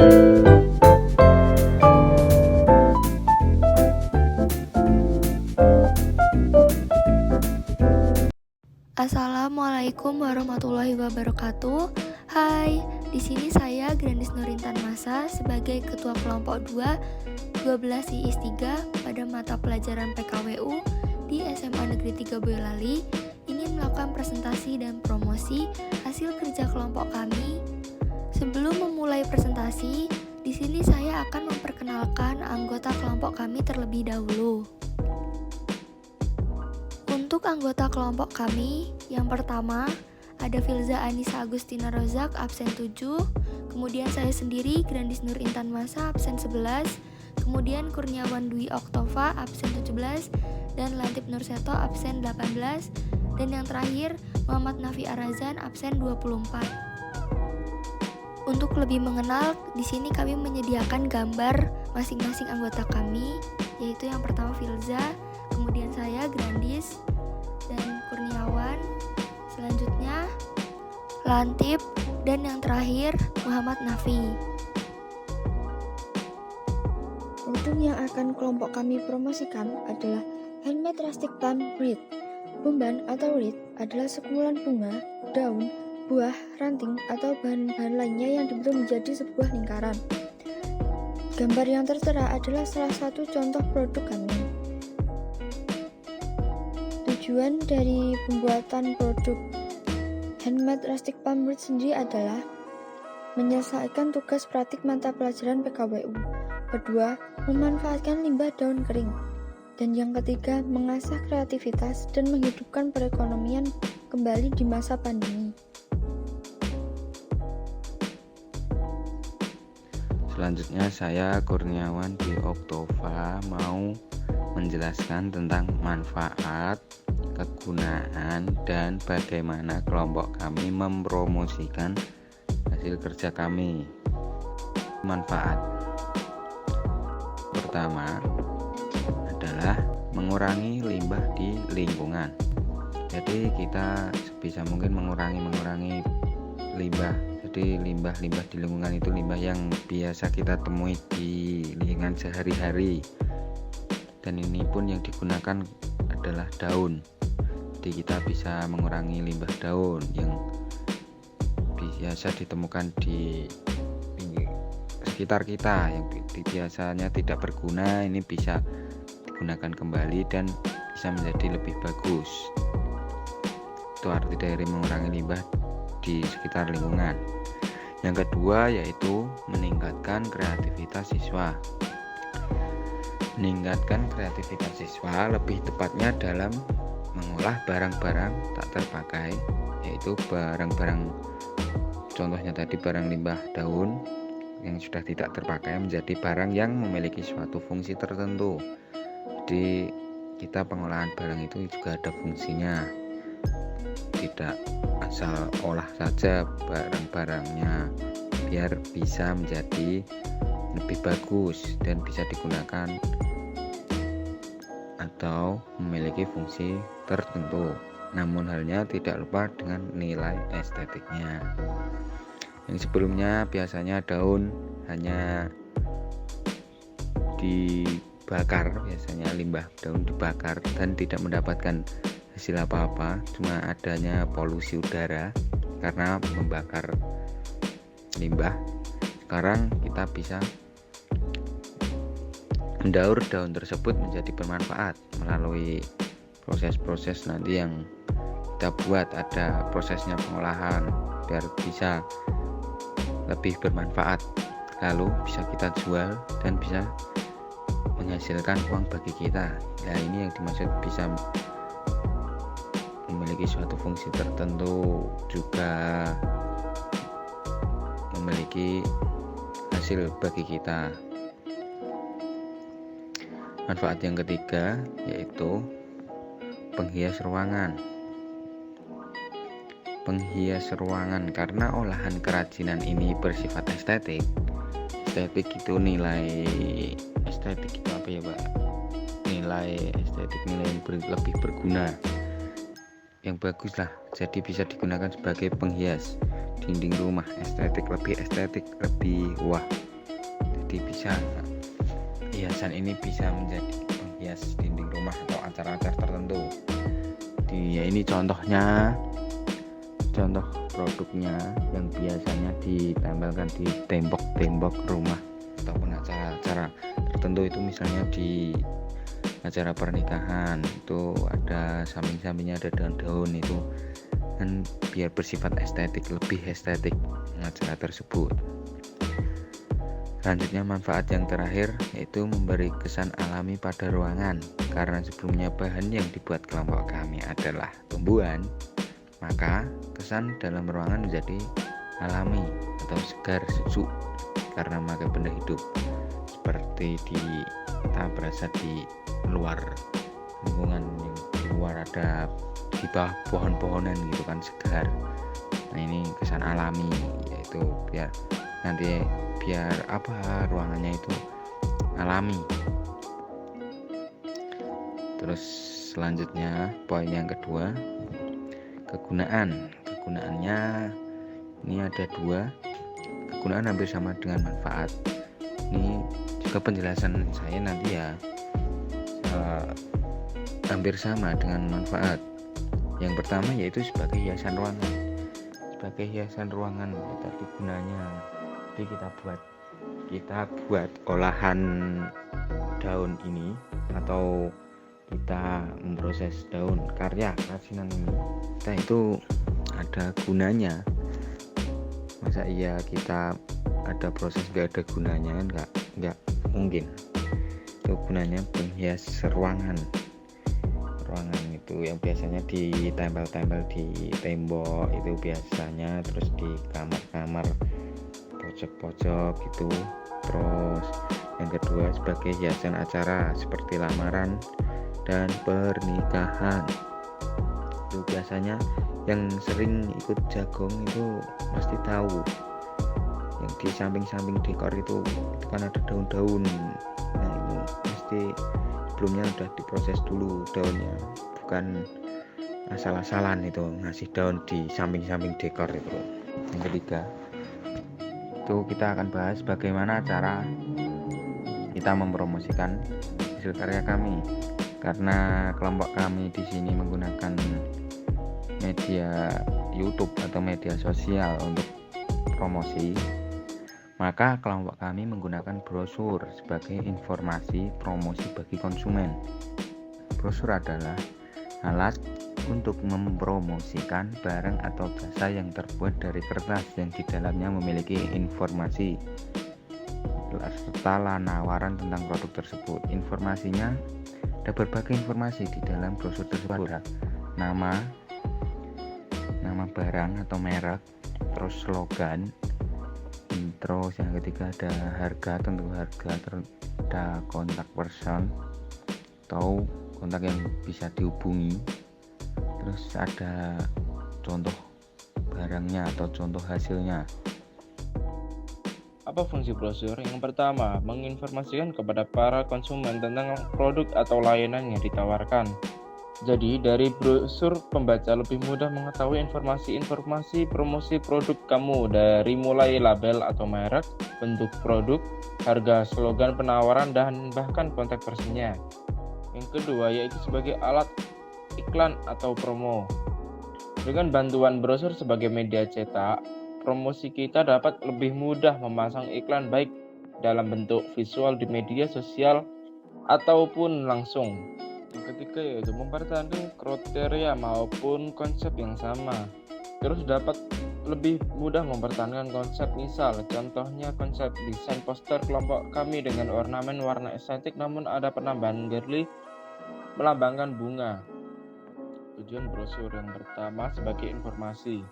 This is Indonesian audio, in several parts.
Assalamualaikum warahmatullahi wabarakatuh. Hai, di sini saya Grandis Nurintan Masa sebagai Ketua Kelompok 2 12 IIS 3 pada mata pelajaran PKWU di SMA Negeri 3 Boyolali ingin melakukan presentasi dan promosi hasil kerja kelompok kami. Sebelum memulai presentasi, di sini saya akan memperkenalkan anggota kelompok kami terlebih dahulu. Untuk anggota kelompok kami, yang pertama ada Filza Anissa Agustina Rozak absen 7, kemudian saya sendiri Grandis Nur Intan Masa absen 11, kemudian Kurniawan Dwi Oktova absen 17, dan Lantip Nurseto absen 18, dan yang terakhir Muhammad Nafi Arazan absen 24. Untuk lebih mengenal, di sini kami menyediakan gambar masing-masing anggota kami, yaitu yang pertama Filza, kemudian saya Grandis, dan Kurniawan, selanjutnya Lantip, dan yang terakhir Muhammad Nafi. Produk yang akan kelompok kami promosikan adalah handmade rustic plant wreath. Bumban atau wreath adalah sekumpulan bunga, daun, buah, ranting, atau bahan-bahan lainnya yang dibentuk menjadi sebuah lingkaran. Gambar yang tertera adalah salah satu contoh produk kami. Tujuan dari pembuatan produk handmade rustic palm wreath sendiri adalah menyelesaikan tugas praktik mata pelajaran PKWU. Kedua, memanfaatkan limbah daun kering. Dan yang ketiga, mengasah kreativitas dan menghidupkan perekonomian kembali di masa pandemi. Selanjutnya saya Kurniawan Dwi Oktova mau menjelaskan tentang manfaat, kegunaan, dan bagaimana kelompok kami mempromosikan hasil kerja kami. Manfaat pertama adalah mengurangi limbah di lingkungan. Jadi kita sebisa mungkin mengurangi limbah. Jadi limbah di lingkungan itu limbah yang biasa kita temui di lingkungan sehari-hari, dan ini pun yang digunakan adalah daun. Jadi kita bisa mengurangi limbah daun yang biasa ditemukan di sekitar kita, yang biasanya tidak berguna, ini bisa digunakan kembali dan bisa menjadi lebih bagus. Itu arti dari mengurangi limbah di sekitar lingkungan. Yang kedua yaitu meningkatkan kreativitas siswa. Meningkatkan kreativitas siswa lebih tepatnya dalam mengolah barang-barang tak terpakai, yaitu barang-barang, contohnya tadi barang limbah daun yang sudah tidak terpakai menjadi barang yang memiliki suatu fungsi tertentu. Jadi kita pengolahan barang itu juga ada fungsinya, tidak asal olah saja barang-barangnya, biar bisa menjadi lebih bagus dan bisa digunakan atau memiliki fungsi tertentu. Namun halnya tidak lupa dengan nilai estetiknya. Yang sebelumnya biasanya daun hanya dibakar, biasanya limbah daun dibakar dan tidak mendapatkan hasil apa-apa, cuma adanya polusi udara karena membakar limbah. Sekarang kita bisa mendaur daun tersebut menjadi bermanfaat melalui proses-proses nanti yang kita buat, ada prosesnya pengolahan biar bisa lebih bermanfaat, lalu bisa kita jual dan bisa menghasilkan uang bagi kita. Ya, ini yang dimaksud bisa memiliki suatu fungsi tertentu, juga memiliki hasil bagi kita. Manfaat yang ketiga yaitu penghias ruangan. Penghias ruangan karena olahan kerajinan ini bersifat estetik. Estetik itu nilai estetik itu apa ya, Pak? Nilai estetik, nilai yang lebih berguna, yang bagus lah. Jadi bisa digunakan sebagai penghias dinding rumah, lebih estetik, lebih wah Jadi hiasan ini bisa menjadi penghias dinding rumah atau acara-acara tertentu. Ini contoh produknya yang biasanya ditempelkan di tembok-tembok rumah ataupun acara-acara tertentu. Itu misalnya di acara pernikahan itu ada samping-sampingnya ada daun-daun, itu kan biar bersifat lebih estetik acara tersebut. Selanjutnya, manfaat yang terakhir yaitu memberi kesan alami pada ruangan. Karena sebelumnya bahan yang dibuat kelompok kami adalah tumbuhan, maka kesan dalam ruangan menjadi alami atau segar, sejuk karena memakai benda hidup. Seperti kita berasa di luar lingkungan, yang di luar ada di bawah pohon-pohonan gitu kan, segar. Nah, ini kesan alami, yaitu biar ruangannya itu alami. Terus selanjutnya poin yang kedua, kegunaannya ini ada 2. Kegunaan hampir sama dengan manfaat. Ini juga penjelasan saya nanti ya hampir sama dengan manfaat. Yang pertama yaitu sebagai hiasan ruangan. Sebagai hiasan ruangan tadi gunanya. Jadi kita buat olahan daun ini, atau kita memproses daun kerajinan ini, itu ada gunanya. Masa iya kita ada proses gak ada gunanya? Enggak mungkin. Itu gunanya penghias ruangan itu yang biasanya ditempel-tempel di tembok itu biasanya, terus di kamar-kamar pojok-pojok gitu. Terus yang kedua sebagai hiasan acara seperti lamaran dan pernikahan. Itu biasanya yang sering ikut jagong itu pasti tahu, yang di samping-samping dekor itu kan ada daun-daun. Nah, itu pasti sebelumnya udah diproses dulu daunnya, bukan asal-asalan itu ngasih daun di samping-samping dekor itu. Yang ketiga itu kita akan bahas bagaimana cara kita mempromosikan hasil karya kami. Karena kelompok kami di sini menggunakan media YouTube atau media sosial untuk promosi, maka kelompok kami menggunakan brosur sebagai informasi promosi bagi konsumen. Brosur adalah alat untuk mempromosikan barang atau jasa yang terbuat dari kertas yang di dalamnya memiliki informasi serta penawaran tentang produk tersebut. Informasinya ada berbagai informasi di dalam brosur tersebut. Ada nama barang atau merek, terus slogan, terus yang ketiga ada harga, tentu harga, ada kontak person atau kontak yang bisa dihubungi, terus ada contoh barangnya atau contoh hasilnya. Apa fungsi brosur? Yang pertama, menginformasikan kepada para konsumen tentang produk atau layanan yang ditawarkan. Jadi, dari brosur pembaca lebih mudah mengetahui informasi promosi produk kamu, dari mulai label atau merek, bentuk produk, harga, slogan penawaran, dan bahkan kontak personnya. Yang kedua yaitu sebagai alat iklan atau promo. Dengan bantuan brosur sebagai media cetak, promosi kita dapat lebih mudah memasang iklan baik dalam bentuk visual di media sosial ataupun langsung. Yang ketiga yaitu mempertahankan kriteria maupun konsep yang sama. Terus dapat lebih mudah mempertahankan konsep, misal contohnya konsep desain poster kelompok kami dengan ornamen warna estetik namun ada penambahan girly melambangkan bunga. Tujuan brosur yang pertama sebagai informasi.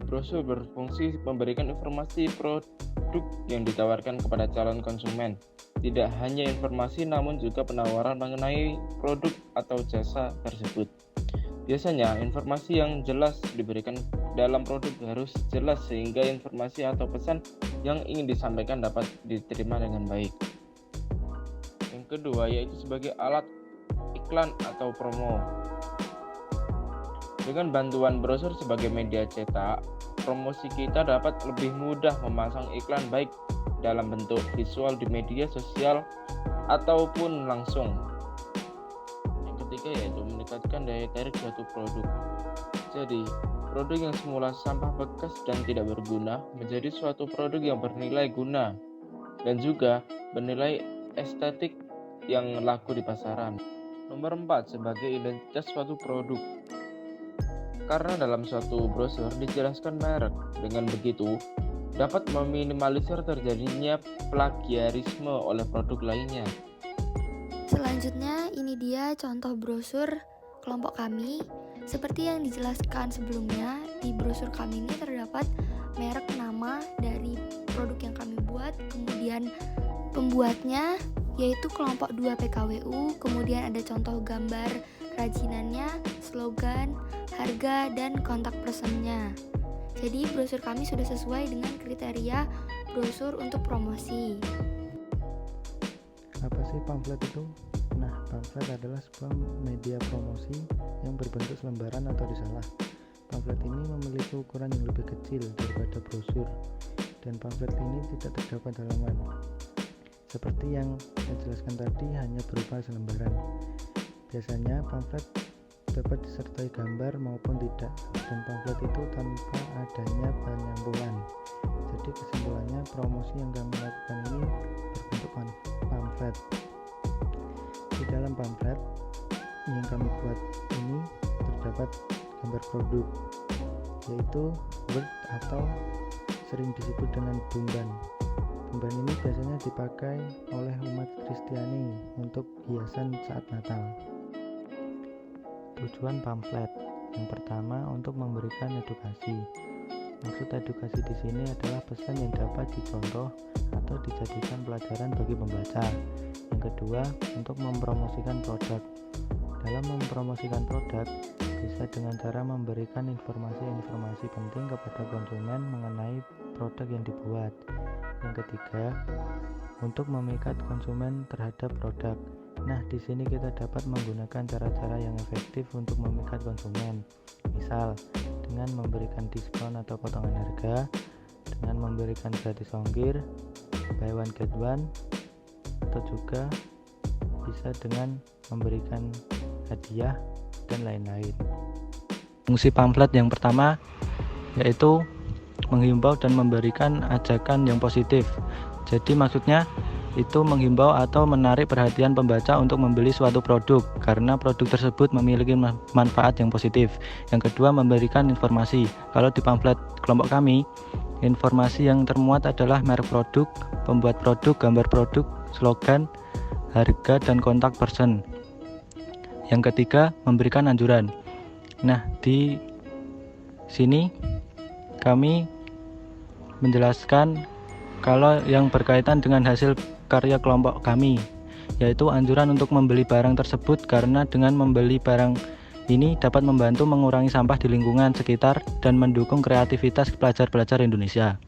Brosur berfungsi memberikan informasi produk yang ditawarkan kepada calon konsumen. Tidak hanya informasi namun juga penawaran mengenai produk atau jasa tersebut. Biasanya informasi yang jelas diberikan dalam produk harus jelas sehingga informasi atau pesan yang ingin disampaikan dapat diterima dengan baik. Yang kedua yaitu sebagai alat iklan atau promo. Dengan bantuan brosur sebagai media cetak, promosi kita dapat lebih mudah memasang iklan baik dalam bentuk visual di media sosial ataupun langsung. Yang ketiga yaitu meningkatkan daya tarik suatu produk. Jadi, produk yang semula sampah bekas dan tidak berguna menjadi suatu produk yang bernilai guna dan juga bernilai estetik yang laku di pasaran. Nomor 4, sebagai identitas suatu produk. Karena dalam suatu brosur dijelaskan merek, dengan begitu dapat meminimalisir terjadinya plagiarisme oleh produk lainnya. Selanjutnya, ini dia contoh brosur kelompok kami. Seperti yang dijelaskan sebelumnya, di brosur kami ini terdapat merek, nama dari produk yang kami buat, kemudian pembuatnya yaitu kelompok 2 PKWU, kemudian ada contoh gambar kerajinannya, slogan, harga, dan kontak personnya. Jadi brosur kami sudah sesuai dengan kriteria brosur untuk promosi. Apa sih pamflet itu? Nah, pamflet adalah sebuah media promosi yang berbentuk selembaran atau risalah. Pamflet ini memiliki ukuran yang lebih kecil daripada brosur, dan pamflet ini tidak terdapat halaman. Seperti yang saya jelaskan tadi, hanya berupa selembaran. Biasanya pamflet dapat disertai gambar maupun tidak, dan pamflet itu tanpa adanya penyambungan. Jadi kesimpulannya, promosi yang kami lakukan ini berbentuk pamflet. Di dalam pamflet yang kami buat ini terdapat gambar produk, yaitu word atau sering disebut dengan bumban. Bumban ini biasanya dipakai oleh umat Kristiani untuk hiasan saat Natal. Tujuan pamflet yang pertama, untuk memberikan edukasi. Maksud edukasi di sini adalah pesan yang dapat dicontoh atau dijadikan pelajaran bagi pembaca. Yang kedua, untuk mempromosikan produk. Dalam mempromosikan produk, bisa dengan cara memberikan informasi-informasi penting kepada konsumen mengenai produk yang dibuat. Yang ketiga, untuk memikat konsumen terhadap produk. Nah, di sini kita dapat menggunakan cara-cara yang efektif untuk memikat konsumen. Misal, dengan memberikan diskon atau potongan harga, dengan memberikan gratis ongkir, buy one get one, atau juga bisa dengan memberikan hadiah dan lain-lain. Fungsi pamflet yang pertama yaitu menghimbau dan memberikan ajakan yang positif. Jadi maksudnya itu menghimbau atau menarik perhatian pembaca untuk membeli suatu produk karena produk tersebut memiliki manfaat yang positif. Yang kedua, memberikan informasi. Kalau di pamflet kelompok kami, informasi yang termuat adalah merek produk, pembuat produk, gambar produk, slogan, harga, dan kontak person. Yang ketiga, memberikan anjuran. Nah, di sini kami menjelaskan kalau yang berkaitan dengan hasil karya kelompok kami, yaitu anjuran untuk membeli barang tersebut karena dengan membeli barang ini dapat membantu mengurangi sampah di lingkungan sekitar dan mendukung kreativitas pelajar-pelajar Indonesia.